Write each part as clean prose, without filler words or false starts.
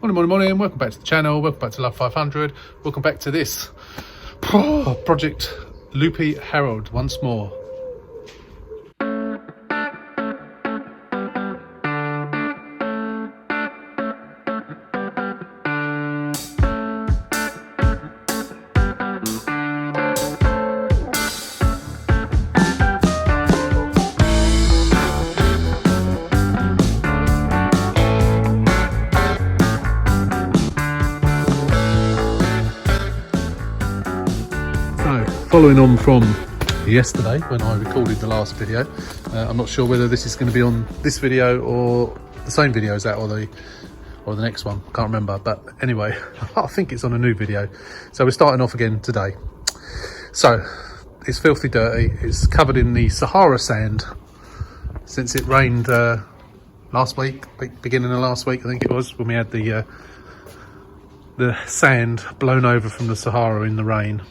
Morning, welcome back to the channel, welcome back to Love 500, welcome back to this project Loopy Harold once more. Following on from yesterday when I recorded the last video, I'm not sure whether this is going to be on this video or the same video as that or the next one, can't remember, but anyway, I think it's on a new video. So we're starting off again today. So it's filthy dirty, it's covered in the Sahara sand since it rained last week, beginning of last week I think it was, when we had the sand blown over from the Sahara in the rain.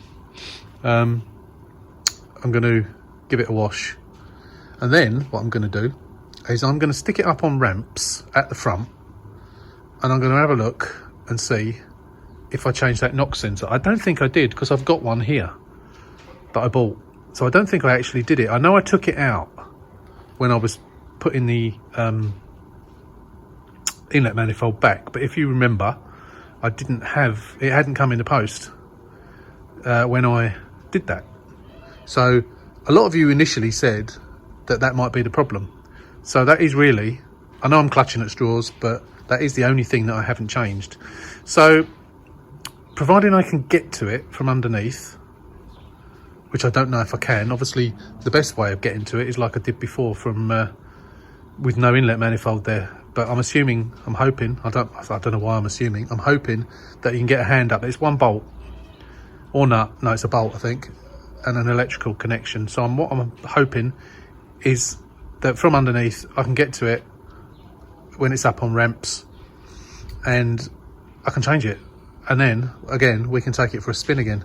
I'm going to give it a wash, and then what I'm going to do is I'm going to stick it up on ramps at the front, and I'm going to have a look and see if I change that knock sensor. I don't think I did, because I've got one here that I bought, so I don't think I actually did it. I know I took it out when I was putting the inlet manifold back, but if you remember, I didn't have it, hadn't come in the post when I did that. So a lot of you initially said that that might be the problem. So that is really, I know I'm clutching at straws, but that is the only thing that I haven't changed. So providing I can get to it from underneath, which I don't know if I can, obviously the best way of getting to it is like I did before, from with no inlet manifold there. But I'm assuming, I'm hoping, I don't know why I'm assuming, I'm hoping that you can get a hand up. It's one bolt or nut, no, it's a bolt I think, and an electrical connection. So what I'm hoping is that from underneath I can get to it when it's up on ramps, and I can change it, and then again we can take it for a spin again.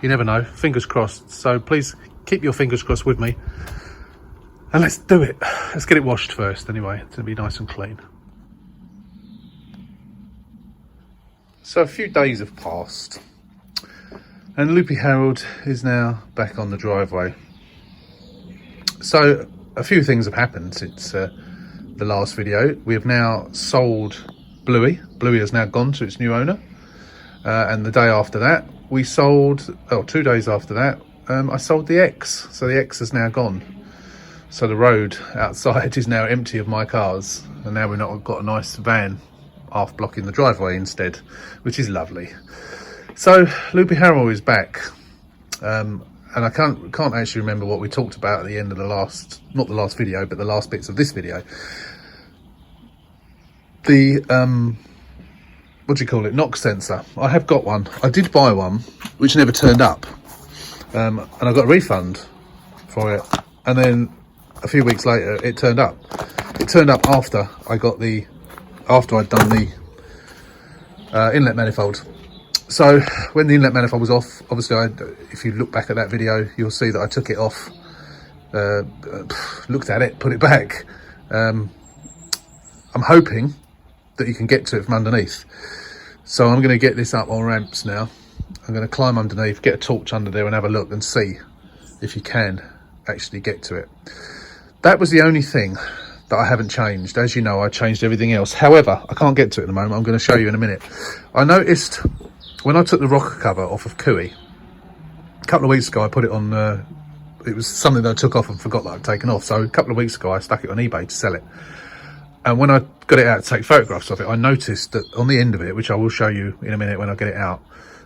You never know, fingers crossed. So please keep your fingers crossed with me, and let's do it. Let's get it washed first anyway, it's gonna be nice and clean. So a few days have passed, and Loopy Harold is now back on the driveway. So a few things have happened since the last video. We have now sold Bluey. Bluey has now gone to its new owner. And the day after that, we sold, 2 days after that, I sold the X. So the X is now gone. So the road outside is now empty of my cars. And now we've not got a nice van half blocking the driveway instead, which is lovely. So Loopy Harold is back, and I can't actually remember what we talked about at the end of the last, not the last video, but the last bits of this video. The what do you call it, knock sensor. I have got one. I did buy one which never turned up, and I got a refund for it, and then a few weeks later it turned up. It turned up after I'd done the inlet manifold. So when the inlet manifold was off, obviously if you look back at that video, you'll see that I took it off, looked at it, put it back. I'm hoping that you can get to it from underneath. So I'm going to get this up on ramps now. I'm going to climb underneath, get a torch under there and have a look and see if you can actually get to it. That was the only thing that I haven't changed. As you know, I changed everything else. However, I can't get to it at the moment. I'm going to show you in a minute. I noticed when I took the rocker cover off of Cooey, a couple of weeks ago, I put it on, it was something that I took off and forgot that I'd taken off. So a couple of weeks ago, I stuck it on eBay to sell it. And when I got it out to take photographs of it, I noticed that on the end of it, which I will show you in a minute when I get it out,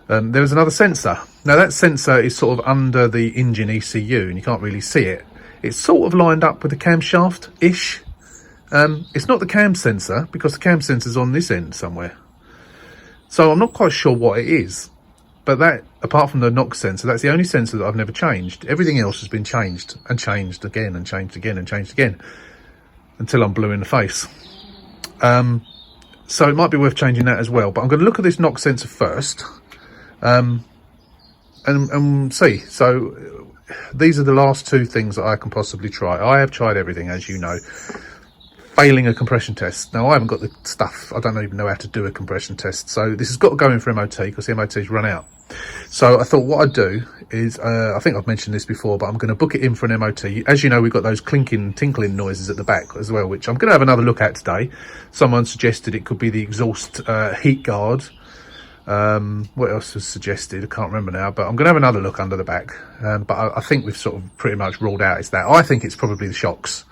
there was another sensor. Now that sensor is sort of under the engine ECU and you can't really see it. It's sort of lined up with the camshaft-ish. It's not the cam sensor, because the cam sensor's on this end somewhere. So I'm not quite sure what it is, but that, apart from the knock sensor, that's the only sensor that I've never changed. Everything else has been changed and changed again and changed again and changed again until I'm blue in the face. So it might be worth changing that as well, but I'm going to look at this knock sensor first and see. So these are the last two things that I can possibly try. I have tried everything, as you know. failing a compression test. Now I haven't got the stuff, I don't even know how to do a compression test, so this has got to go in for MOT because the MOT's run out. So I thought what I'd do is, I think I've mentioned this before, but I'm going to book it in for an MOT. As you know, we've got those clinking, tinkling noises at the back as well, which I'm going to have another look at today. Someone suggested it could be the exhaust heat guard. What else was suggested? I can't remember now, but I'm going to have another look under the back. But I think we've sort of pretty much ruled out it's that. I think it's probably the shocks,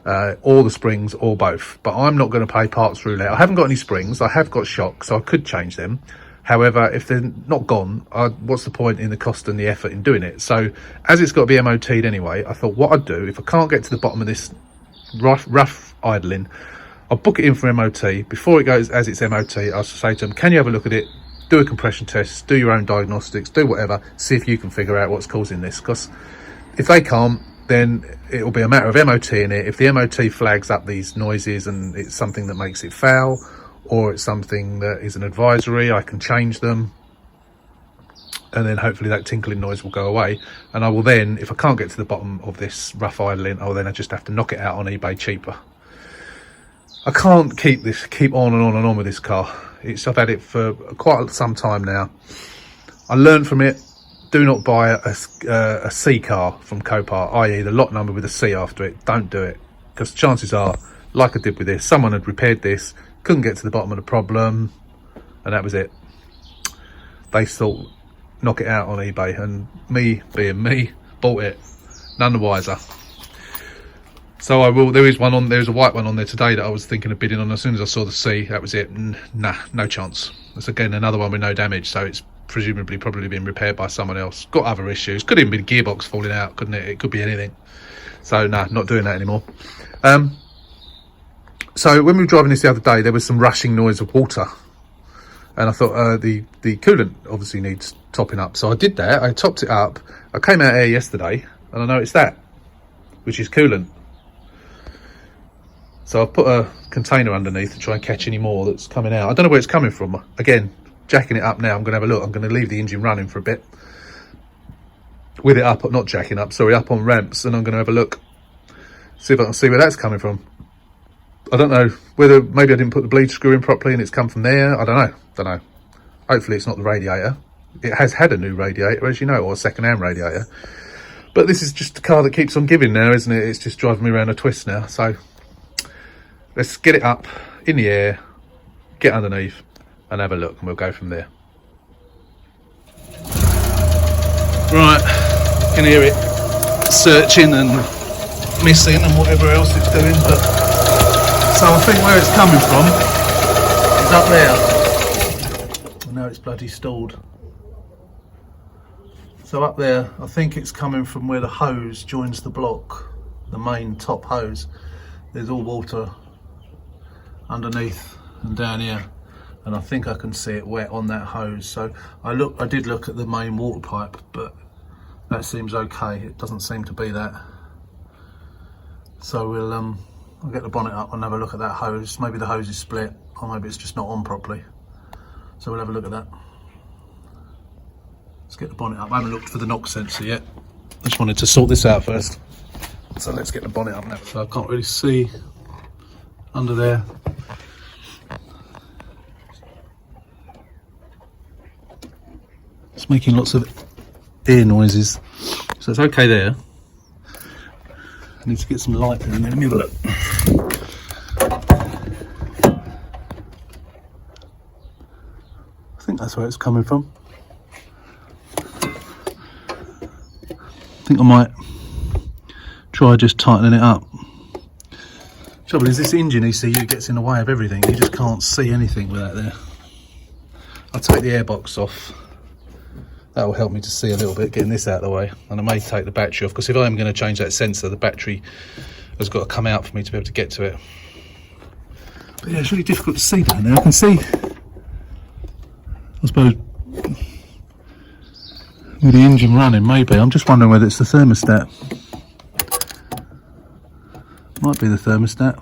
or the springs, or both. But I'm not going to pay parts roulette. I haven't got any springs. I have got shocks, so I could change them. However, if they're not gone, what's the point in the cost and the effort in doing it? So, as it's got to be MOT'd anyway, I thought what I'd do, if I can't get to the bottom of this rough idling, I'll book it in for MOT. Before it goes as it's MOT, I'll say to them, can you have a look at it, do a compression test, do your own diagnostics, do whatever, see if you can figure out what's causing this. Because if they can't, then it'll be a matter of MOTing it. If the MOT flags up these noises and it's something that makes it foul, or it's something that is an advisory, I can change them, and then hopefully that tinkling noise will go away. And I will then, if I can't get to the bottom of this rough idling, I just have to knock it out on eBay cheaper. I can't keep on and on and on with this car. I've had it for quite some time now. I learned from it, do not buy a C car from Copart, i.e. the lot number with a C after it. Don't do it, because chances are, like I did with this, someone had repaired this, couldn't get to the bottom of the problem, and that was it. They thought, knock it out on eBay, and me being me, bought it, none the wiser. So I will. There's a white one on there today that I was thinking of bidding on. As soon as I saw the C, that was it. Nah, no chance. That's again another one with no damage, so it's presumably probably been repaired by someone else. Got other issues. Could even be the gearbox falling out, couldn't it? It could be anything. So nah, not doing that anymore. So when we were driving this the other day, there was some rushing noise of water, and I thought the coolant obviously needs topping up. So I did that. I topped it up. I came out here yesterday, and I noticed that, which is coolant. So I've put a container underneath to try and catch any more that's coming out. I don't know where it's coming from. Again, jacking it up now. I'm going to have a look. I'm going to leave the engine running for a bit with it up, not jacking up, sorry, up on ramps, and I'm going to have a look, see if I can see where that's coming from. I don't know whether maybe I didn't put the bleed screw in properly and it's come from there. I don't know. Hopefully it's not the radiator. It has had a new radiator, as you know, or a second-hand radiator. But this is just a car that keeps on giving now, isn't it? It's just driving me around a twist now. So let's get it up in the air, get underneath, and have a look, and we'll go from there. Right, you can hear it searching and missing and whatever else it's doing, but so I think where it's coming from is up there. Well, now it's bloody stalled. So up there, I think it's coming from where the hose joins the block, the main top hose. There's all water underneath and down here, and I think I can see it wet on that hose. So I did look at the main water pipe, but that seems okay. It doesn't seem to be that. So I'll get the bonnet up and have a look at that hose. Maybe the hose is split, or maybe it's just not on properly. So we'll have a look at that. Let's get the bonnet up. I haven't looked for the knock sensor yet. I just wanted to sort this out first. So let's get the bonnet up now. So I can't really see under there. It's making lots of ear noises. So it's okay there. I need to get some light in there. Let me have a look. I think that's where it's coming from. I think I might try just tightening it up. Trouble is, this engine ECU gets in the way of everything. You just can't see anything with that there. I'll take the airbox off. That will help me to see a little bit, getting this out of the way. And I may take the battery off, because if I am going to change that sensor, the battery has got to come out for me to be able to get to it. But yeah, it's really difficult to see down there. I can see, I suppose, with the engine running, maybe. I'm just wondering whether it's the thermostat. Might be the thermostat.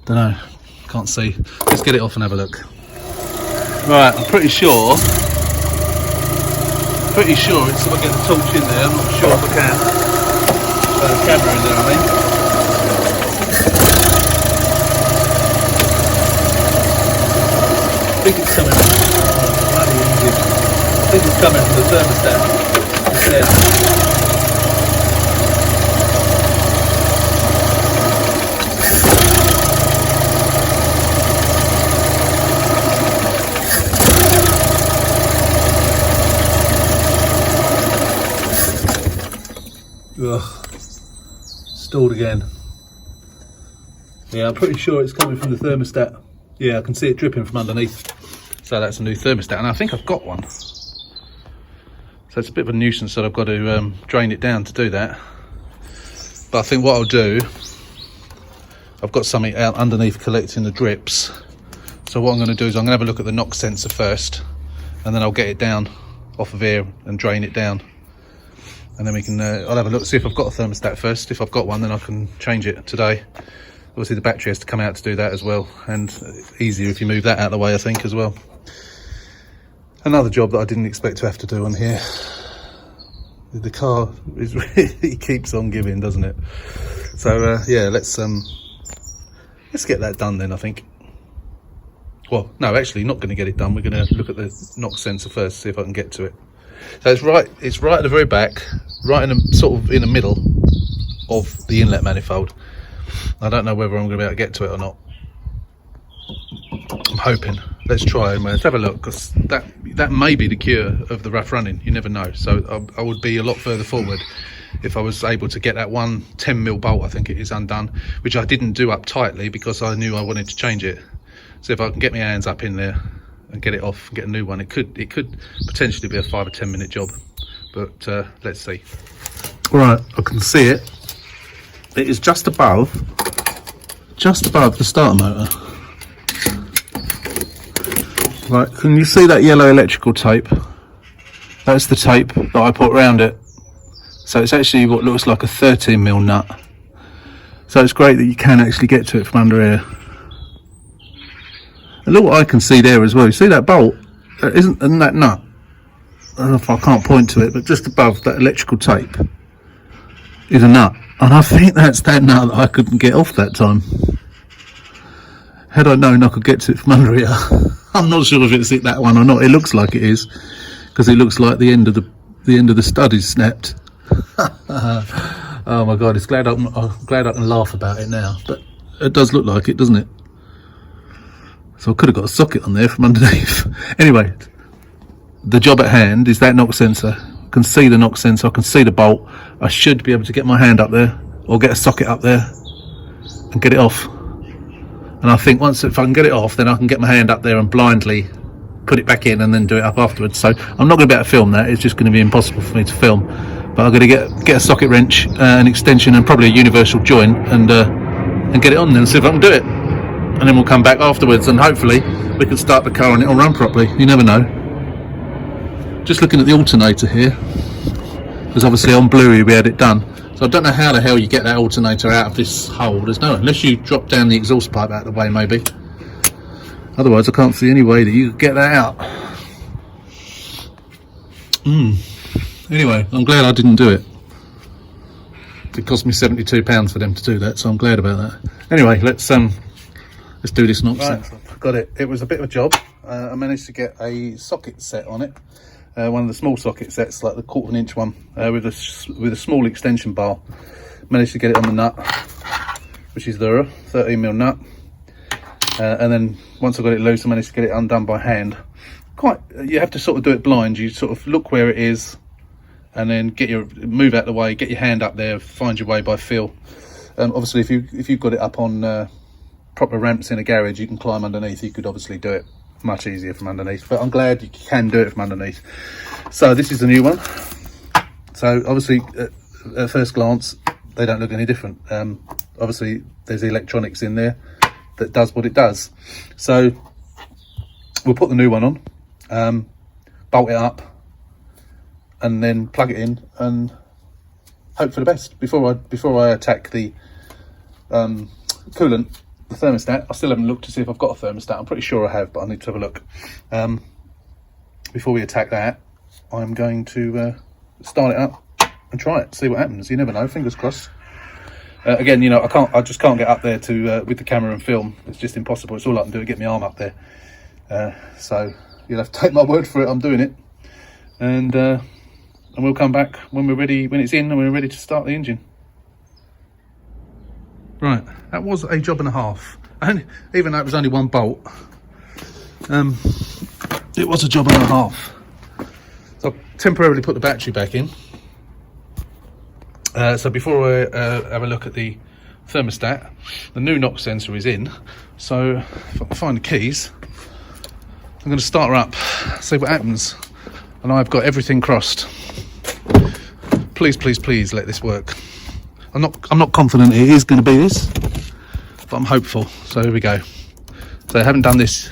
Don't know. Can't see. Let's get it off and have a look. Right, I'm pretty sure it's if I get the torch in there. I'm not sure if I can. The camera in there, I think it's coming. I think it's coming from the thermostat instead. Ugh. Stalled again. Yeah, I'm pretty sure it's coming from the thermostat. Yeah, I can see it dripping from underneath. So that's a new thermostat, and I think I've got one. So it's a bit of a nuisance that I've got to drain it down to do that. But I think what I'll do, I've got something out underneath collecting the drips. So what I'm going to do is I'm going to have a look at the knock sensor first, and then I'll get it down off of here and drain it down. And then we can, I'll have a look, see if I've got a thermostat first. If I've got one, then I can change it today. Obviously the battery has to come out to do that as well, and easier if you move that out of the way, I think, as well. Another job that I didn't expect to have to do on here. The car is really keeps on giving, doesn't it? So yeah, let's get that done then, I think. Well, no, actually not going to get it done. We're going to look at the knock sensor first, see if I can get to it. So it's right at the very back, right in the sort of in the middle of the inlet manifold. I don't know whether I'm going to be able to get to it or not. I'm hoping. Let's try. Let's have a look, because that may be the cure of the rough running. You never know. So I would be a lot further forward if I was able to get that one 10mm bolt, I think it is, undone, which I didn't do up tightly because I knew I wanted to change it. So if I can get my hands up in there and get it off and get a new one, it could potentially be a 5 or 10 minute job. But let's see. Right, I can see it. It is just above the starter motor. Right, can you see that yellow electrical tape? That's the tape that I put around it. So it's actually what looks like a 13mm nut. So it's great that you can actually get to it from under here. And look what I can see there as well. You see that bolt? Isn't that nut? I don't know if I can't point to it, but just above that electrical tape is a nut. And I think that's that nut that I couldn't get off that time. Had I known I could get to it from under here. I'm not sure if it's that one or not. It looks like it is, because it looks like the end of the stud is snapped. Oh my god, I'm glad I can laugh about it now. But it does look like it, doesn't it? So I could have got a socket on there from underneath. Anyway, the job at hand is that knock sensor. I can see the knock sensor, I can see the bolt. I should be able to get my hand up there, or get a socket up there and get it off. And I think if I can get it off, then I can get my hand up there and blindly put it back in and then do it up afterwards. So I'm not going to be able to film that. It's just going to be impossible for me to film. But I'm going to get a socket wrench, an extension, and probably a universal joint, and get it on then, see if I can do it. And then we'll come back afterwards, and hopefully we can start the car and it'll run properly. You never know. Just looking at the alternator here, because obviously on Bluey we had it done. So I don't know how the hell you get that alternator out of this hole. There's no, unless you drop down the exhaust pipe out of the way, maybe. Otherwise I can't see any way that you could get that out. Anyway, I'm glad I didn't do it. It cost me £72 for them to do that, so I'm glad about that. Anyway, let's do this knock sensor. Got it. It was a bit of a job. I managed to get a socket set on it. One of the small socket sets, like the 1/4 inch one, with a small extension bar. Managed to get it on the nut, which is the 13mm nut. And then once I got it loose, I managed to get it undone by hand. You have to sort of do it blind. You sort of look where it is, and then move out the way, get your hand up there, find your way by feel. Obviously, if you've got it up on proper ramps in a garage, you can climb underneath. You could obviously do it much easier from underneath, but I'm glad you can do it from underneath. So this is the new one. So obviously at first glance they don't look any different. Obviously there's electronics in there that does what it does. So we'll put the new one on, bolt it up, and then plug it in and hope for the best before I attack the coolant, the thermostat. I still haven't looked to see if I've got a thermostat. I'm pretty sure I have, but I need to have a look. Before we attack that, I'm going to start it up and try it, see what happens. You never know, fingers crossed. Again, you know, I just can't get up there to with the camera and film. It's just impossible. It's all I can do is get my arm up there. So you'll have to take my word for it, I'm doing it. And we'll come back when we're ready, when it's in and we're ready to start the engine. Right, that was a job and a half. And even though it was only one bolt, it was a job and a half. So I've temporarily put the battery back in. So before I have a look at the thermostat, the new knock sensor is in. So if I can find the keys, I'm going to start her up, see what happens. And I've got everything crossed. Please, please, please let this work. I'm not confident it is going to be this, but I'm hopeful. So here we go. So I haven't done this.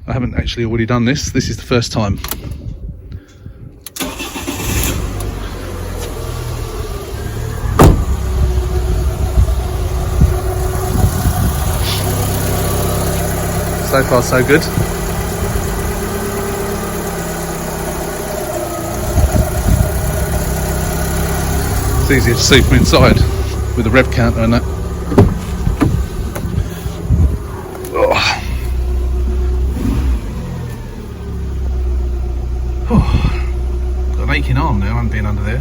I haven't actually already done this. This is the first time. So far, so good. It's easier to see from inside with the rev counter and that. Oh. Got an aching arm now, I haven't been under there.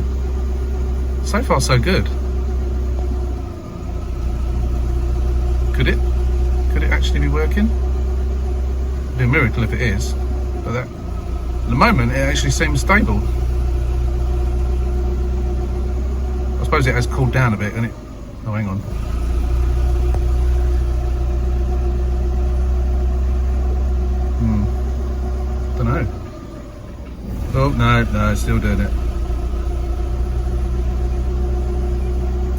So far, so good. Could it actually be working? It'd be a miracle if it is, but at the moment it actually seems stable. I suppose it has cooled down a bit, and oh, hang on. Don't know. Oh no, it's still doing it.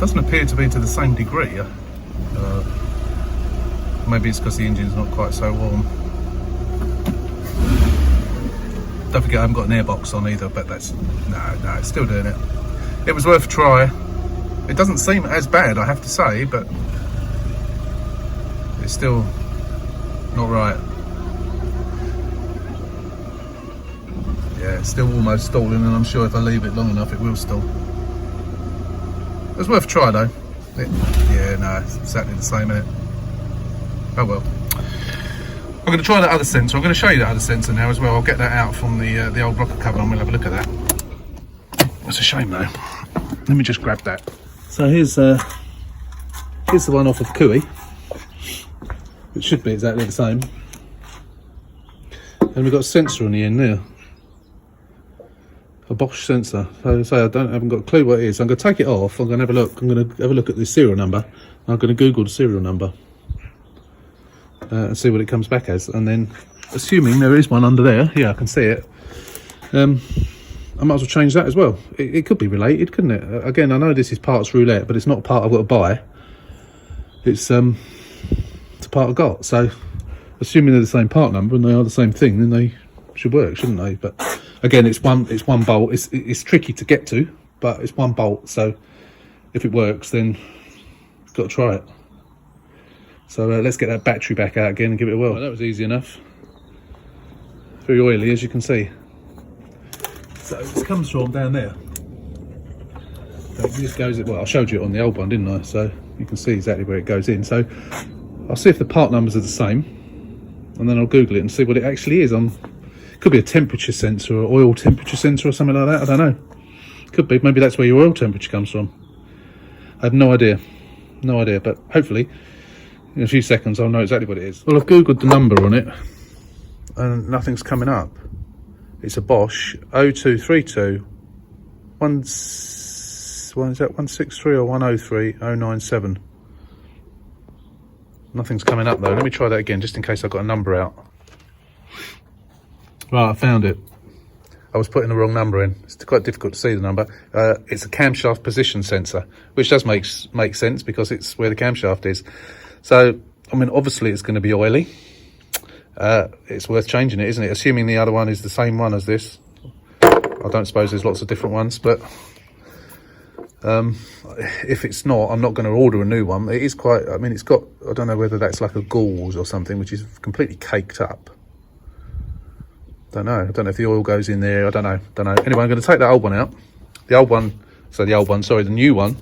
Doesn't appear to be to the same degree. Maybe it's because the engine's not quite so warm. Don't forget I haven't got an airbox on either, but that's no, it's still doing it. It was worth a try. It doesn't seem as bad, I have to say, but it's still not right. Yeah, it's still almost stalling, and I'm sure if I leave it long enough it will stall. It was worth a try though. Yeah, no, it's exactly the same, isn't it? Oh well. I'm going to try that other sensor. I'm going to show you that other sensor now as well. I'll get that out from the old rocker cover and we'll have a look at that. It's a shame though. Let me just grab that. So here's the one off of Cooey. It should be exactly the same. And we've got a sensor on the end there. A Bosch sensor. So say I haven't got a clue what it is. I'm going to take it off. I'm going to have a look. I'm going to have a look at the serial number. I'm going to Google the serial number. And see what it comes back as, and then assuming there is one under there, yeah, I can see it, I might as well change that as well. It could be related, couldn't it? Again, I know this is parts roulette, but it's not a part I've got to buy. It's a part I got, so assuming they're the same part number and they are the same thing, then they should work, shouldn't they? But again, it's one bolt. It's tricky to get to, but it's one bolt, so if it works, then you've got to try it. So let's get that battery back out again and give it a whirl. Well, that was easy enough. Very oily, as you can see. So it comes from down there. So it just goes, well, I showed you it on the old one, didn't I? So you can see exactly where it goes in. So I'll see if the part numbers are the same, and then I'll Google it and see what it actually is. Could be a temperature sensor or oil temperature sensor or something like that. I don't know. Could be. Maybe that's where your oil temperature comes from. I have no idea. No idea, but hopefully in a few seconds I'll know exactly what it is. Well, I've Googled the number on it and nothing's coming up. It's a Bosch 0232 163 or 103 097. Nothing's coming up though. Let me try that again just in case I've got a number out. Right, I found it. I was putting the wrong number in. It's quite difficult to see the number. It's a camshaft position sensor, which does make sense because it's where the camshaft is. So, I mean, obviously it's going to be oily. It's worth changing it, isn't it? Assuming the other one is the same one as this. I don't suppose there's lots of different ones, but if it's not, I'm not going to order a new one. It is quite, I mean, it's got, I don't know whether that's like a gauze or something, which is completely caked up. I don't know if the oil goes in there. I don't know. Anyway, I'm going to take that old one out. The new one,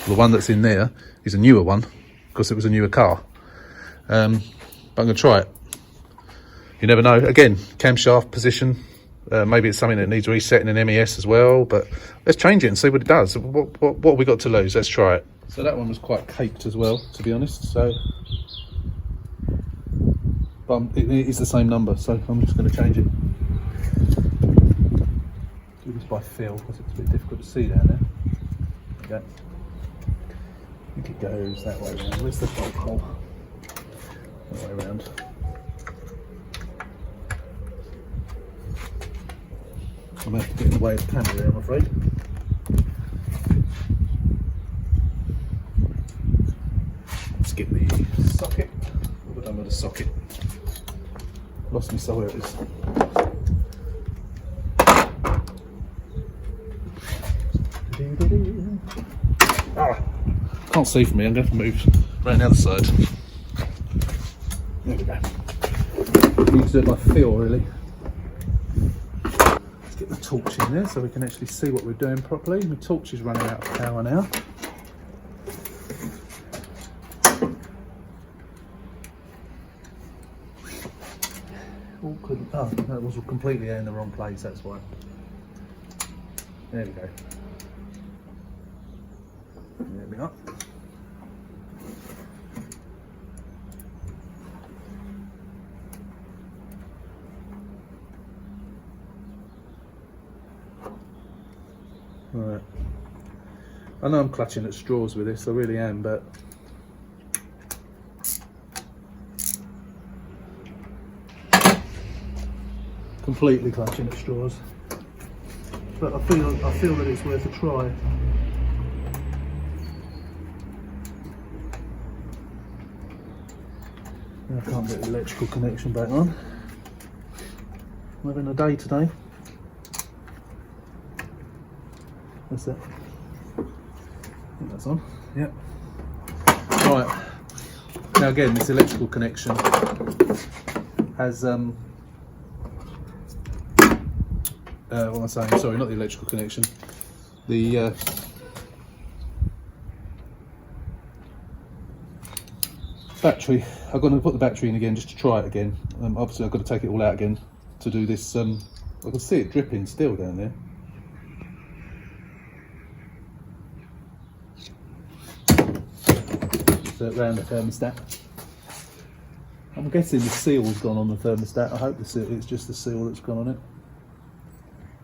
the one that's in there is a newer one because it was a newer car. But I'm going to try it. You never know. Again, camshaft position. Maybe it's something that needs resetting in MES as well, but let's change it and see what it does. What have we got to lose? Let's try it. So that one was quite caked as well, to be honest. So, but it is the same number, so I'm just going to change it. Do this by feel because it's a bit difficult to see down there. Okay. I think it goes that way around. Where's the bolt hole? That way around. I'm going to have to get in the way of the camera here, I'm afraid. Let's get the socket. What have I done with the socket? Lost me, so where it is. Ah, can't see from me, I'm going to have to move around the other side. There we go. I need to do it by feel, really. Get the torch in there so we can actually see what we're doing properly. My torch is running out of power now. Oh, that was completely in the wrong place, that's why. There we go. There we are. Right. I know I'm clutching at straws with this, I really am, but completely clutching at straws. But I feel that it's worth a try. I can't get the electrical connection back on. I'm having a day today. That's it. I think that's on. Yep. Right. Now again, this electrical connection has what am I saying? Sorry, not the electrical connection. The battery. I've got to put the battery in again just to try it again. Obviously, I've got to take it all out again to do this. I can see it dripping still down there. Around the thermostat. I'm guessing the seal's gone on the thermostat. I hope it's just the seal that's gone on it.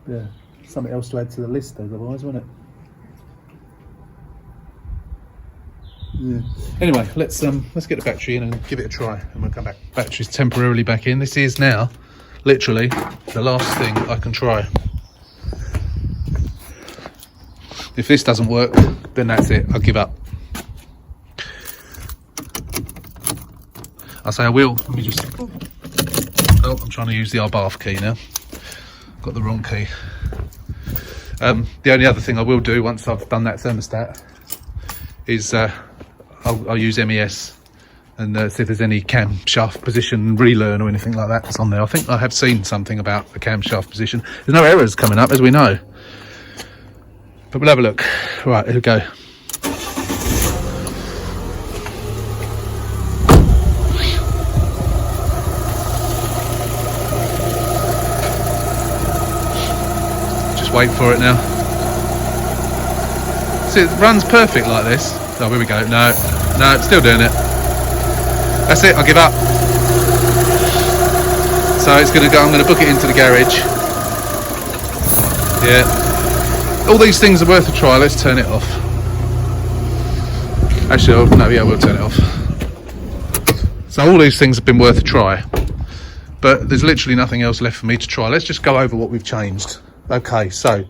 Yeah, something else to add to the list otherwise, wouldn't it? Yeah. Anyway, let's get the battery in and give it a try, and we'll come back. Battery's temporarily back in. This is now literally the last thing I can try. If this doesn't work, then that's it. I'll give up. I say I will. Let me just. Oh, I'm trying to use the bath key now. Got the wrong key. The only other thing I will do once I've done that thermostat is I'll use MES and see if there's any camshaft position relearn or anything like that that's on there. I think I have seen something about the camshaft position. There's no errors coming up, as we know. But we'll have a look. Right, here we go. Wait for it now. See, it runs perfect like this. Oh, here we go. No, still doing it. That's it, I'll give up. So it's gonna go, I'm gonna book it into the garage. Yeah. All these things are worth a try. Let's turn it off. Actually, we'll turn it off. So all these things have been worth a try. But there's literally nothing else left for me to try. Let's just go over what we've changed. Okay, so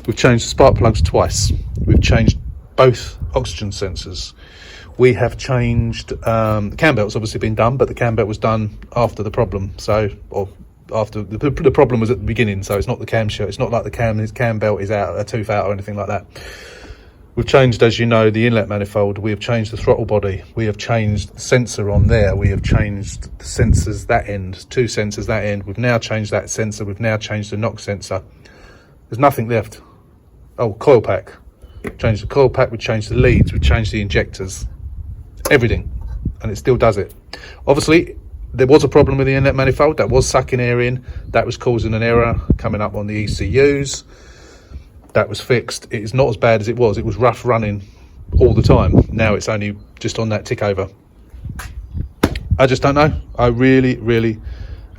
we've changed the spark plugs twice. We've changed both oxygen sensors. We have changed the cam belt's obviously been done, but the cam belt was done after the problem. So, or after the problem was at the beginning. So it's not the camshaft. It's not like the cam belt is out, a tooth out, or anything like that. We've changed, as you know, the inlet manifold. We have changed the throttle body. We have changed the sensor on there. We have changed the sensors that end, 2 sensors that end. We've now changed that sensor. We've now changed the NOx sensor. There's nothing left. Oh, coil pack. Changed the coil pack. We changed the leads. We changed the injectors. Everything. And it still does it. Obviously, there was a problem with the inlet manifold that was sucking air in. That was causing an error coming up on the ECUs. That was fixed. It is not as bad as it was. It was rough running all the time. Now it's only just on that tick over. I just don't know. I really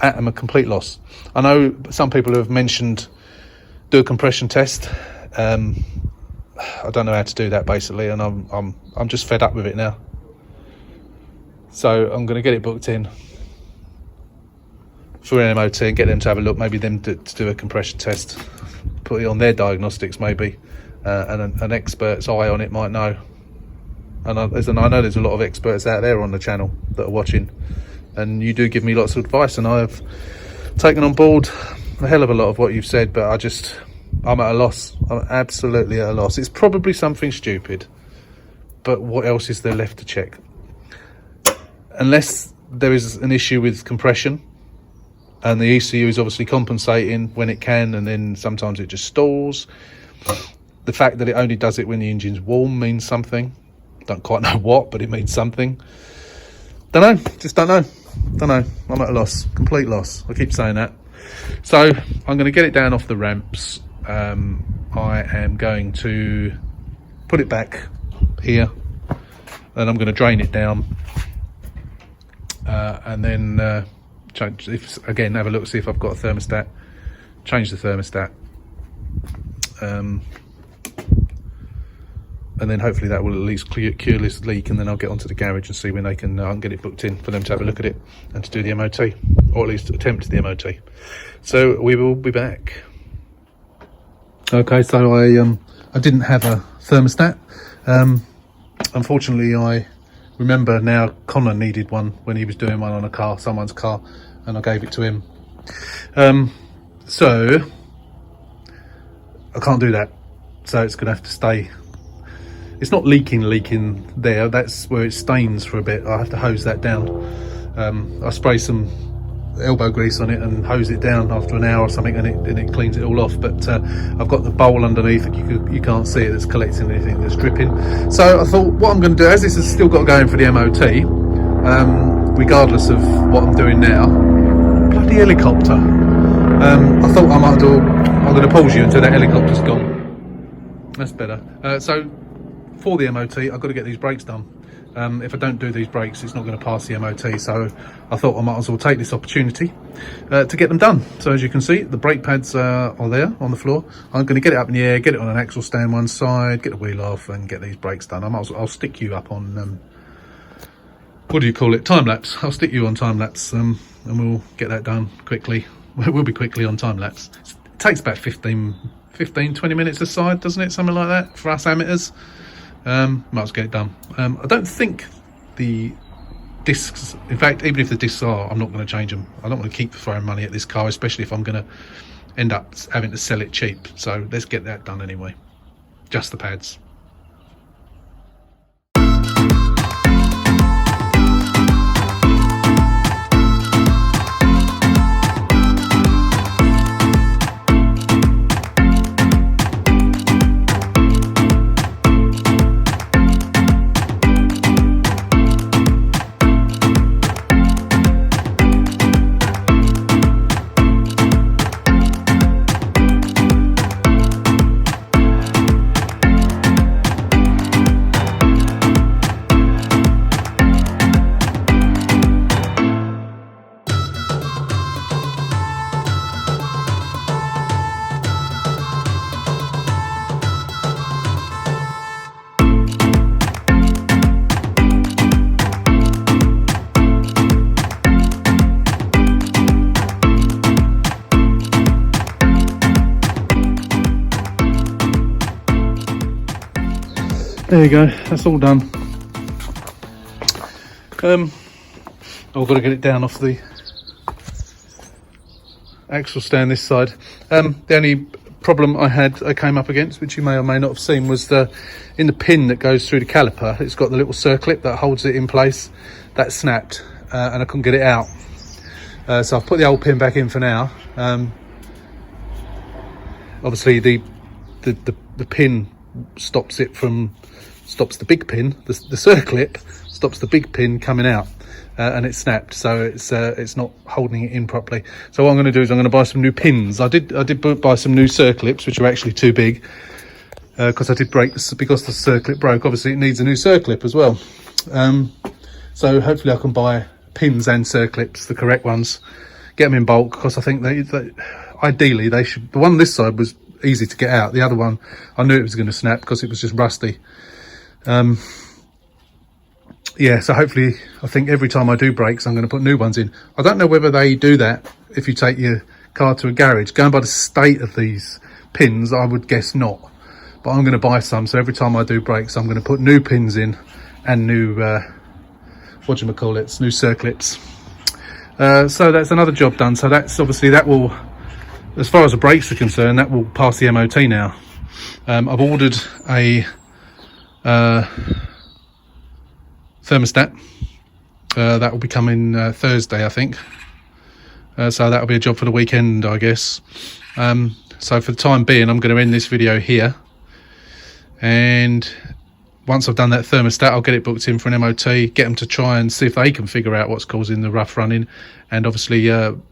am a complete loss. I know some people have mentioned do a compression test. I don't know how to do that basically, and I'm just fed up with it now. So I'm going to get it booked in for an MOT and get them to have a look. Maybe them to do a compression test, put it on their diagnostics maybe, and an expert's eye on it might know. And I know there's a lot of experts out there on the channel that are watching, and you do give me lots of advice, and I have taken on board a hell of a lot of what you've said, but I'm at a loss. I'm absolutely at a loss. It's probably something stupid, but what else is there left to check? Unless there is an issue with compression, and the ECU is obviously compensating when it can, and then sometimes it just stalls. The fact that it only does it when the engine's warm means something. Don't quite know what, but it means something. Don't know, just don't know. I'm at a loss, complete loss. I keep saying that. So I'm going to get it down off the ramps. I am going to put it back here, and I'm going to drain it down, and then change. Again, have a look, see if I've got a thermostat. Change the thermostat. And then hopefully that will at least cure this leak, and then I'll get onto the garage and see when they can, I can get it booked in for them to have a look at it and to do the MOT, or at least attempt the MOT. So we will be back. Okay, so I didn't have a thermostat. Unfortunately, I remember now Connor needed one when he was doing one on a car, someone's car, and I gave it to him. So I can't do that. So it's gonna have to stay. It's not leaking there. That's where it stains for a bit. I have to hose that down. I spray some elbow grease on it and hose it down after an hour or something, and it cleans it all off. But I've got the bowl underneath that you can't see it, that's collecting anything that's dripping. So I thought what I'm going to do, as this has still got to go in for the MOT, regardless of what I'm doing now. Bloody helicopter. I thought I might do. I'm going to pause you until that helicopter's gone. That's better. So for the MOT, I've got to get these brakes done. If I don't do these brakes, it's not going to pass the MOT, so I thought I might as well take this opportunity to get them done. So as you can see, the brake pads are there on the floor. I'm going to get it up in the air, get it on an axle stand one side, get the wheel off, and get these brakes done. I'll stick you up on what do you call it, time lapse. I'll stick you on time lapse, and we'll get that done quickly. We'll be quickly on time lapse. It takes about 15, 20 minutes a side, doesn't it? Something like that for us amateurs. Might as well get it done. I don't think the discs, in fact, even if the discs are, I'm not going to change them. I don't want to keep throwing money at this car, especially if I'm going to end up having to sell it cheap. So let's get that done anyway. Just the pads. There you go, that's all done. I've got to get it down off the axle stand this side. The only problem I came up against, which you may or may not have seen, was in the pin that goes through the caliper. It's got the little circlip that holds it in place. That snapped, and I couldn't get it out. So I've put the old pin back in for now. Obviously the pin stops the big pin, the circlip stops the big pin coming out. and it snapped, so it's not holding it in properly. So what I'm going to do is I'm going to buy some new pins. I did buy some new circlips, which are actually too big, because I did break this, because the circlip broke. Obviously it needs a new circlip as well. So hopefully I can buy pins and circlips, the correct ones, get them in bulk, because I think they ideally they should. The one this side was easy to get out. The other one, I knew it was going to snap because it was just rusty. Yeah, so hopefully, I think every time I do brakes, I'm going to put new ones in. I don't know whether they do that if you take your car to a garage. Going by the state of these pins, I would guess not. But I'm going to buy some, so every time I do brakes, I'm going to put new pins in and new, new circlips. So that's another job done. So that's obviously, that will, as far as the brakes are concerned, that will pass the MOT now. I've ordered a thermostat. That will be coming Thursday, I think. So that'll be a job for the weekend, I guess. So for the time being, I'm going to end this video here. And once I've done that thermostat, I'll get it booked in for an MOT, get them to try and see if they can figure out what's causing the rough running. And obviously,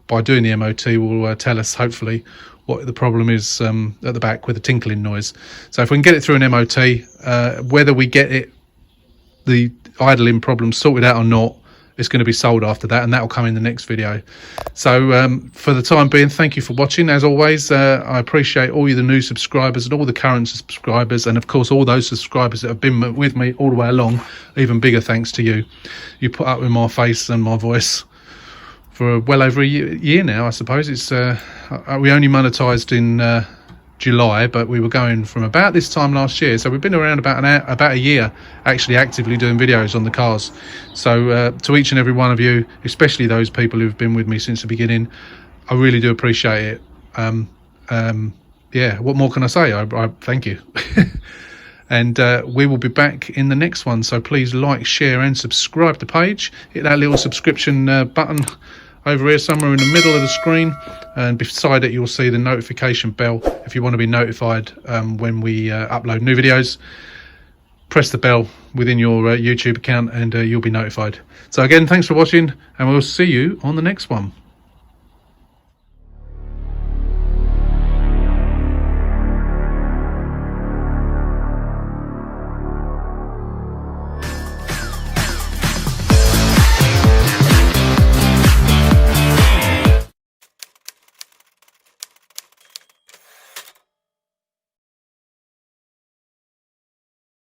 by doing the MOT, will tell us, hopefully, what the problem is at the back with the tinkling noise. So if we can get it through an MOT, whether we get it, the idling problem sorted out or not, it's going to be sold after that, and that will come in the next video. So for the time being, thank you for watching. As always, I appreciate all you, the new subscribers and all the current subscribers, and of course all those subscribers that have been with me all the way along. Even bigger thanks to you. You put up with my face and my voice for well over a year now, I suppose. It's we only monetized in July, but we were going from about this time last year, so we've been around about a year actually actively doing videos on the cars. So to each and every one of you, especially those people who've been with me since the beginning, I really do appreciate it. Yeah, what more can I say? I thank you. And we will be back in the next one, so please like, share and subscribe to the page. Hit that little subscription button over here somewhere in the middle of the screen, and beside it you'll see the notification bell if you want to be notified when we upload new videos. Press the bell within your YouTube account and you'll be notified. So again, thanks for watching, and we'll see you on the next one.